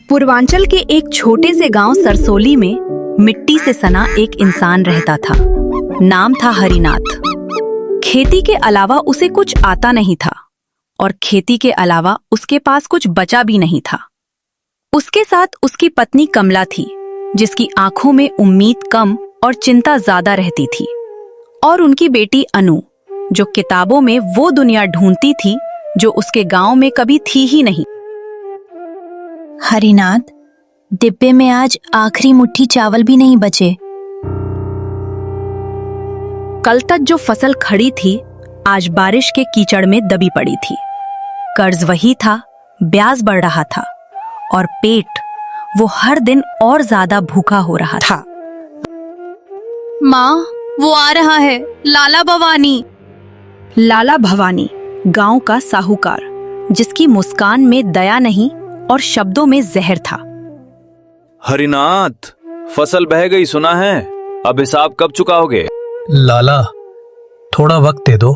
पूर्वांचल के एक छोटे से गांव सरसोली में मिट्टी से सना एक इंसान रहता था। नाम था हरिनाथ। खेती के अलावा उसे कुछ आता नहीं था और खेती के अलावा उसके पास कुछ बचा भी नहीं था। उसके साथ उसकी पत्नी कमला थी, जिसकी आंखों में उम्मीद कम और चिंता ज्यादा रहती थी, और उनकी बेटी अनु, जो किताबों में वो दुनिया ढूंढती थी जो उसके गांव में कभी थी ही नहीं। हरिनाथ, डिब्बे में आज आखिरी मुट्ठी चावल भी नहीं बचे। कल तक जो फसल खड़ी थी आज बारिश के कीचड़ में दबी पड़ी थी। कर्ज वही था, ब्याज बढ़ रहा था और पेट वो हर दिन और ज्यादा भूखा हो रहा था। माँ, वो आ रहा है, लाला भवानी। लाला भवानी गांव का साहूकार, जिसकी मुस्कान में दया नहीं और शब्दों में जहर था। हरिनाथ, फसल बह गई सुना है, अब हिसाब कब चुकाओगे? लाला, थोड़ा वक्त दे दो,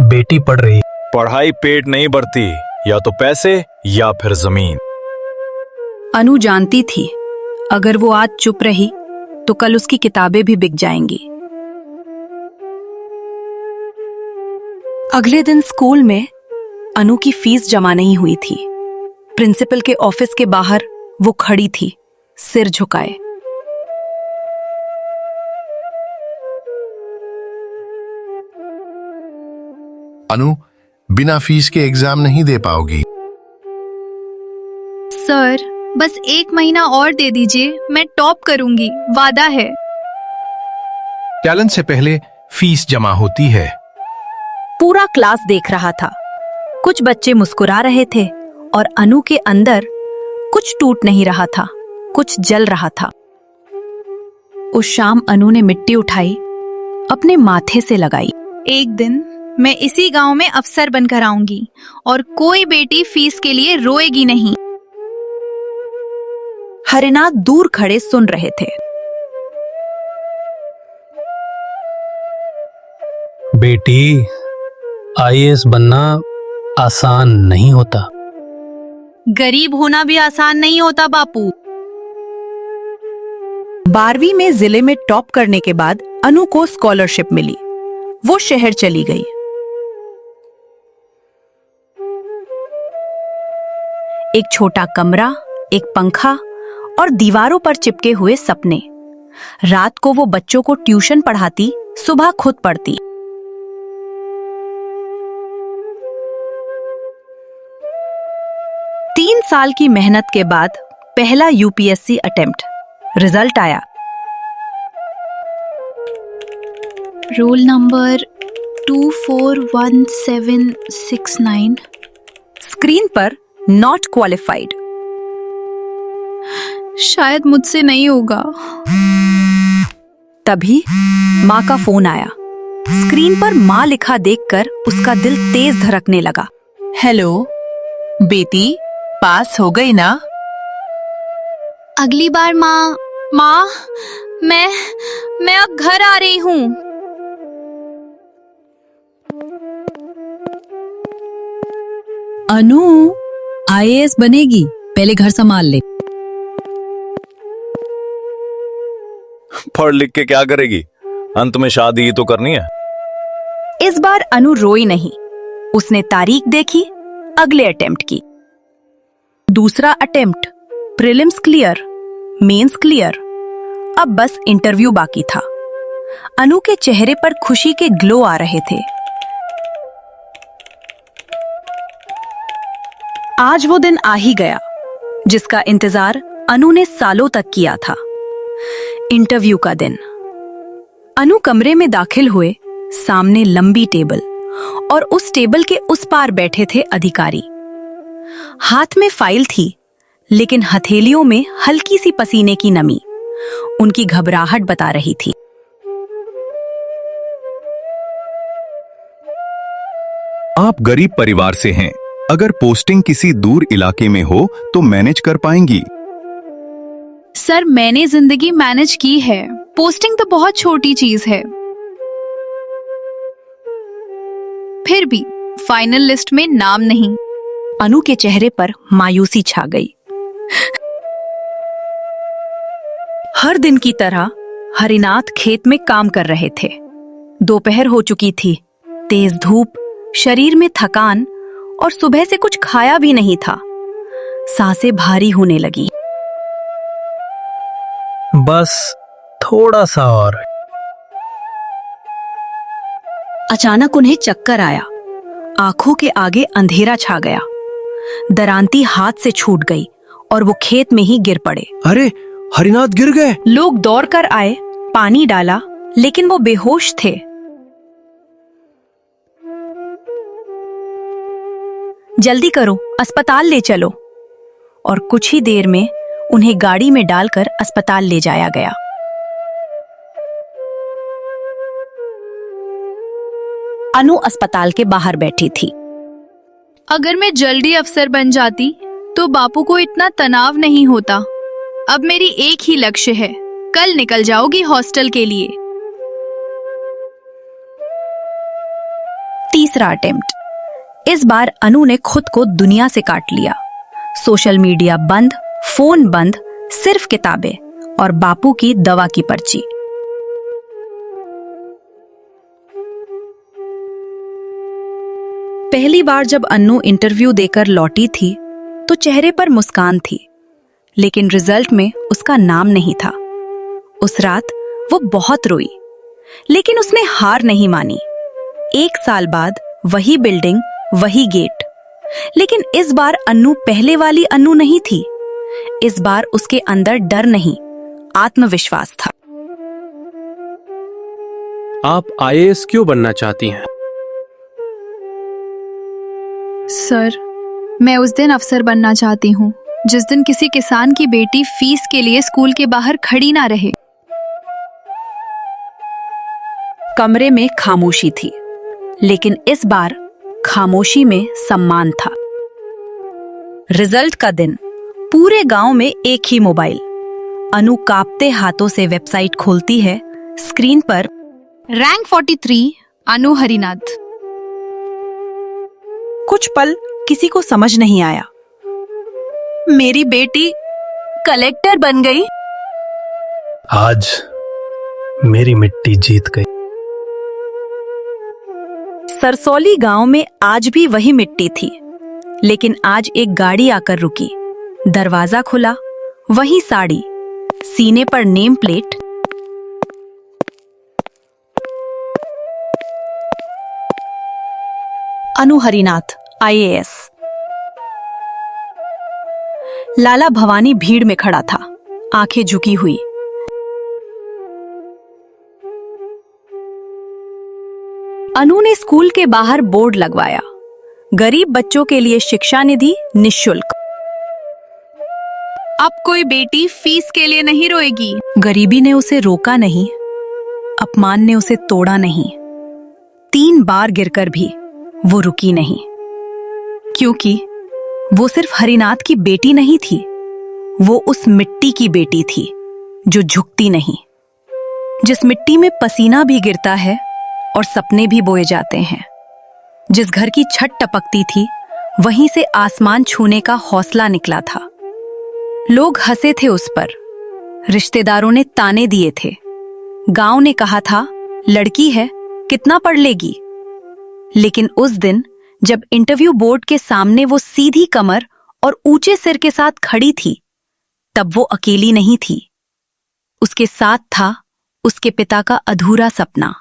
बेटी पढ़ रही। पढ़ाई पेट नहीं भरती, या तो पैसे या फिर जमीन। अनु जानती थी अगर वो आज चुप रही तो कल उसकी किताबें भी बिक जाएंगी। अगले दिन स्कूल में अनु की फीस जमा नहीं हुई थी। प्रिंसिपल के ऑफिस के बाहर वो खड़ी थी, सिर झुकाए। अनु, बिना फीस के एग्जाम नहीं दे पाओगी। सर, बस 1 महीना और दे दीजिए, मैं टॉप करूंगी, वादा है। टैलेंट से पहले फीस जमा होती है। पूरा क्लास देख रहा था। कुछ बच्चे मुस्कुरा रहे थे और अनु के अंदर कुछ टूट नहीं रहा था, कुछ जल रहा था। उस शाम अनु ने मिट्टी उठाई, अपने माथे से लगाई। एक दिन मैं इसी गांव में अफसर बनकर आऊंगी और कोई बेटी फीस के लिए रोएगी नहीं। हरिनाथ दूर खड़े सुन रहे थे। बेटी, आईएएस बनना आसान नहीं होता। गरीब होना भी आसान नहीं होता बापू। 12वीं में जिले में टॉप करने के बाद अनु को स्कॉलरशिप मिली। वो शहर चली गई। एक छोटा कमरा, एक पंखा और दीवारों पर चिपके हुए सपने। रात को वो बच्चों को ट्यूशन पढ़ाती, सुबह खुद पढ़ती। तीन साल की मेहनत के बाद पहला यूपीएससी अटेम्प्ट। रिजल्ट आया। Roll number 241769। स्क्रीन पर नॉट क्वालिफाइड। शायद मुझसे नहीं होगा। तभी माँ का फोन आया। स्क्रीन पर माँ लिखा देखकर उसका दिल तेज धड़कने लगा। हेलो बेटी, पास हो गई ना? अगली बार माँ मैं अब घर आ रही हूँ। अनु आईएएस बनेगी, पहले घर संभाल ले। पढ़ लिख के क्या करेगी? अंत में शादी ही तो करनी है। इस बार अनु रोई नहीं। उसने तारीख देखी, अगले अटेम्प्ट की। दूसरा attempt, prelims clear, mains clear. अब बस इंटरव्यू बाकी था। अनु के चेहरे पर खुशी के ग्लो आ रहे थे। आज वो दिन आ ही गया जिसका इंतजार अनु ने सालों तक किया था। इंटरव्यू का दिन। अनु कमरे में दाखिल हुए। सामने लंबी टेबल और उस टेबल के उस पार बैठे थे अधिकारी। हाथ में फाइल थी, लेकिन हथेलियों में हल्की सी पसीने की नमी उनकी घबराहट बता रही थी। आप गरीब परिवार से हैं। अगर पोस्टिंग किसी दूर इलाके में हो तो मैनेज कर पाएंगी? सर, मैंने जिंदगी मैनेज की है, पोस्टिंग तो बहुत छोटी चीज है। फिर भी फाइनल लिस्ट में नाम नहीं। अनु के चेहरे पर मायूसी छा गई। हर दिन की तरह हरिनाथ खेत में काम कर रहे थे। दोपहर हो चुकी थी, तेज धूप, शरीर में थकान और सुबह से कुछ खाया भी नहीं था। सांसें भारी होने लगी। बस थोड़ा सा और। अचानक उन्हें चक्कर आया। आंखों के आगे अंधेरा छा गया। दरांती हाथ से छूट गई और वो खेत में ही गिर पड़े। अरे हरिनाथ गिर गए। लोग दौड़कर आए, पानी डाला, लेकिन वो बेहोश थे। जल्दी करो, अस्पताल ले चलो। और कुछ ही देर में उन्हें गाड़ी में डालकर अस्पताल ले जाया गया। अनु अस्पताल के बाहर बैठी थी। अगर मैं जल्दी अफसर बन जाती तो बापू को इतना तनाव नहीं होता। अब मेरी एक ही लक्ष्य है, कल निकल जाओगी हॉस्टल के लिए। तीसरा अटेम्प्ट। इस बार अनु ने खुद को दुनिया से काट लिया। सोशल मीडिया बंद, फोन बंद, सिर्फ किताबें और बापू की दवा की पर्ची। पहली बार जब अन्नू इंटरव्यू देकर लौटी थी तो चेहरे पर मुस्कान थी, लेकिन रिजल्ट में उसका नाम नहीं था। उस रात वो बहुत रोई, लेकिन उसने हार नहीं मानी। 1 साल बाद वही बिल्डिंग, वही गेट, लेकिन इस बार अन्नू पहले वाली अन्नू नहीं थी। इस बार उसके अंदर डर नहीं, आत्मविश्वास था। आप आईएएस क्यों बनना चाहती हैं? सर, मैं उस दिन अफसर बनना चाहती हूँ जिस दिन किसी किसान की बेटी फीस के लिए स्कूल के बाहर खड़ी ना रहे। कमरे में खामोशी थी, लेकिन इस बार खामोशी में सम्मान था। रिजल्ट का दिन, पूरे गांव में एक ही मोबाइल। अनु कांपते हाथों से वेबसाइट खोलती है। स्क्रीन पर रैंक 43, अनु हरिनाथ। कुछ पल किसी को समझ नहीं आया। मेरी बेटी कलेक्टर बन गई। आज मेरी मिट्टी जीत गई। सरसौली गांव में आज भी वही मिट्टी थी, लेकिन आज एक गाड़ी आकर रुकी। दरवाजा खुला, वही साड़ी, सीने पर नेम प्लेट। अनु हरिनाथ, आईएएस। लाला भवानी भीड़ में खड़ा था, आंखें झुकी हुई। अनु ने स्कूल के बाहर बोर्ड लगवाया, गरीब बच्चों के लिए शिक्षा निधि निःशुल्क। अब कोई बेटी फीस के लिए नहीं रोएगी। गरीबी ने उसे रोका नहीं, अपमान ने उसे तोड़ा नहीं। 3 बार गिरकर भी वो रुकी नहीं, क्योंकि वो सिर्फ हरिनाथ की बेटी नहीं थी, वो उस मिट्टी की बेटी थी जो झुकती नहीं, जिस मिट्टी में पसीना भी गिरता है और सपने भी बोए जाते हैं, जिस घर की छत टपकती थी वहीं से आसमान छूने का हौसला निकला था। लोग हंसे थे उस पर, रिश्तेदारों ने ताने दिए थे, गांव ने कहा था लड़की है, कितना पढ़ लेगी। लेकिन उस दिन जब इंटरव्यू बोर्ड के सामने वो सीधी कमर और ऊंचे सिर के साथ खड़ी थी, तब वो अकेली नहीं थी। उसके साथ था उसके पिता का अधूरा सपना,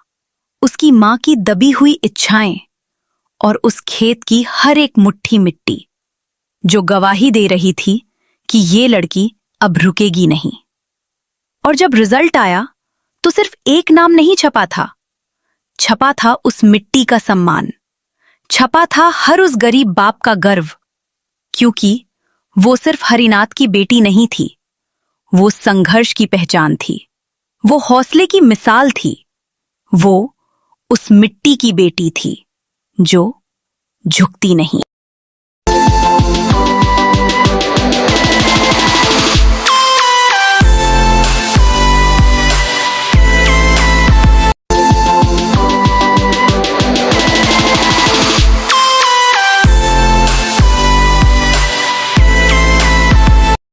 उसकी मां की दबी हुई इच्छाएं और उस खेत की हर एक मुट्ठी मिट्टी, जो गवाही दे रही थी कि ये लड़की अब रुकेगी नहीं। और जब रिजल्ट आया तो सिर्फ एक नाम नहीं छपा था, छपा था उस मिट्टी का सम्मान, छपा था हर उस गरीब बाप का गर्व, क्योंकि वो सिर्फ हरिनाथ की बेटी नहीं थी, वो संघर्ष की पहचान थी, वो हौसले की मिसाल थी, वो उस मिट्टी की बेटी थी जो झुकती नहीं।